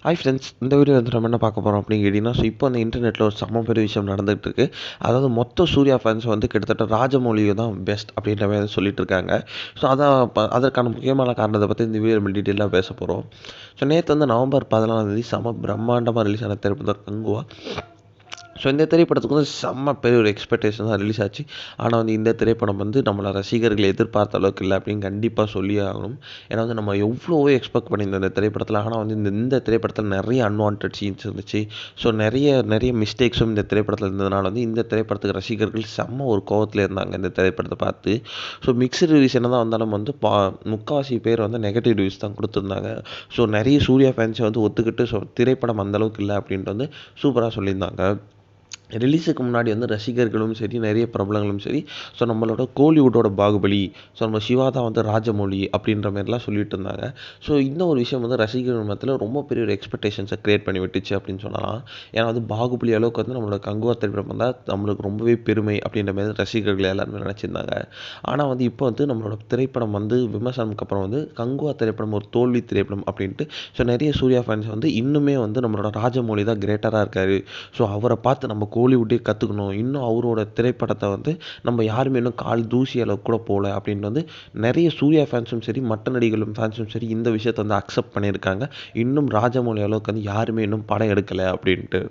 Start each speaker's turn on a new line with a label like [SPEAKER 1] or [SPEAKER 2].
[SPEAKER 1] Hi friends, இந்த video வந்து நம்ம என்ன பார்க்க போகிறோம் அப்படின்னு கேட்டிங்கன்னா, இப்போ அந்த இன்டர்நெட்டில் ஒரு செம்ம பெரிய விஷயம் நடந்துகிட்டு இருக்கு. அதாவது மொத்த சூர்யா ஃபேன்ஸ் வந்து கிட்டத்தட்ட ராஜமௌழி தான் பெஸ்ட் அப்படின்ற மாதிரி சொல்லிட்டு இருக்காங்க. ஸோ அதான் அதற்கான முக்கியமான காரணத்தை பற்றி இந்த வீடியோ நம்ம டீட்டெயிலாக பேச போகிறோம். ஸோ நேற்று வந்து நவம்பர் 14 செம்ம பிரம்மாண்டமாக ரிலீஸ் ஆன திரைப்படம் கங்குவா. ஸோ இந்த திரைப்படத்துக்கு வந்து செம்ம பெரிய ஒரு எக்ஸ்பெக்டேஷன் தான் ரிலீஸ் ஆச்சு. ஆனால் வந்து இந்த திரைப்படம் வந்து நம்மளை ரசிகர்கள் எதிர்பார்த்த அளவுக்கு இல்லை அப்படின்னு கண்டிப்பாக சொல்லியே ஆகணும். ஏன்னா வந்து நம்ம எவ்வளவோ எக்ஸ்பெக்ட் பண்ணியிருந்தோம் இந்த திரைப்படத்தில். ஆனால் வந்து இந்த திரைப்படத்தில் நிறைய அன்வான்ட் சீன்ஸ் இருந்துச்சு. ஸோ நிறைய மிஸ்டேக்ஸும் இந்த திரைப்படத்தில் இருந்ததுனால வந்து இந்த திரைப்படத்துக்கு ரசிகர்கள் செம்ம ஒரு கோவத்தில் இருந்தாங்க இந்த திரைப்படத்தை பார்த்து. ஸோ மிக்சடு ரிவ்யூஸ் என்ன தான் வந்தாலும் வந்து முக்கால்வாசி பேர் வந்து நெகட்டிவ் ரிவ்யூஸ் தான் கொடுத்துருந்தாங்க. ஸோ நிறைய சூர்யா ஃபேன்ஸை வந்து ஒத்துக்கிட்டு திரைப்படம் அந்தளவுக்கு இல்லை அப்படின்ட்டு வந்து சூப்பராக சொல்லியிருந்தாங்க. ரிலீஸுக்கு முன்னாடி வந்து ரசிகர்களும் சரி, நிறைய பிரபலங்களும் சரி, ஸோ நம்மளோட கோலிவுட்டோட பாகுபலி, ஸோ நம்ம சிவா தான் வந்து ராஜமௌழி அப்படின்ற மாதிரிலாம் சொல்லிட்டு இருந்தாங்க. ஸோ இந்த ஒரு விஷயம் வந்து ரசிகர்கள் மத்தியில் ரொம்ப பெரிய ஒரு எக்ஸ்பெக்டேஷன்ஸை க்ரியேட் பண்ணி விட்டுச்சு அப்படின்னு சொல்லலாம். ஏன்னா வந்து பாகுபலி அளவுக்கு வந்து நம்மளோட கங்குவா திரைப்படம் வந்தால் நம்மளுக்கு ரொம்பவே பெருமை அப்படின்ற மாதிரி ரசிகர்கள் எல்லாருமே நினச்சிருந்தாங்க. ஆனால் வந்து இப்போ வந்து நம்மளோட திரைப்படம் வந்து விமர்சனம்க்கு அப்புறம் வந்து கங்குவா திரைப்படம் ஒரு தோல்வி திரைப்படம் அப்படின்ட்டு ஸோ நிறைய சூர்யா ஃபேன்ஸ் வந்து இன்னுமே வந்து நம்மளோட ராஜமௌழி தான் கிரேட்டராக இருக்கார். ஸோ அவரை பார்த்து நம்ம கோலிவுட்டே கற்றுக்கணும். இன்னும் அவரோட திரைப்படத்தை வந்து நம்ம யாருமே இன்னும் கால் தூசி அளவுக்கு கூட போகல அப்படின்னு வந்து நிறைய சூர்யா ஃபேன்ஸும் சரி, மற்ற நடிகர்களும் ஃபேன்ஸும் சரி இந்த விஷயத்தை வந்து அக்செப்ட் பண்ணியிருக்காங்க. இன்னும் ராஜமௌழி அளவுக்கு வந்து யாருமே இன்னும் படம் எடுக்கலை அப்படின்ட்டு.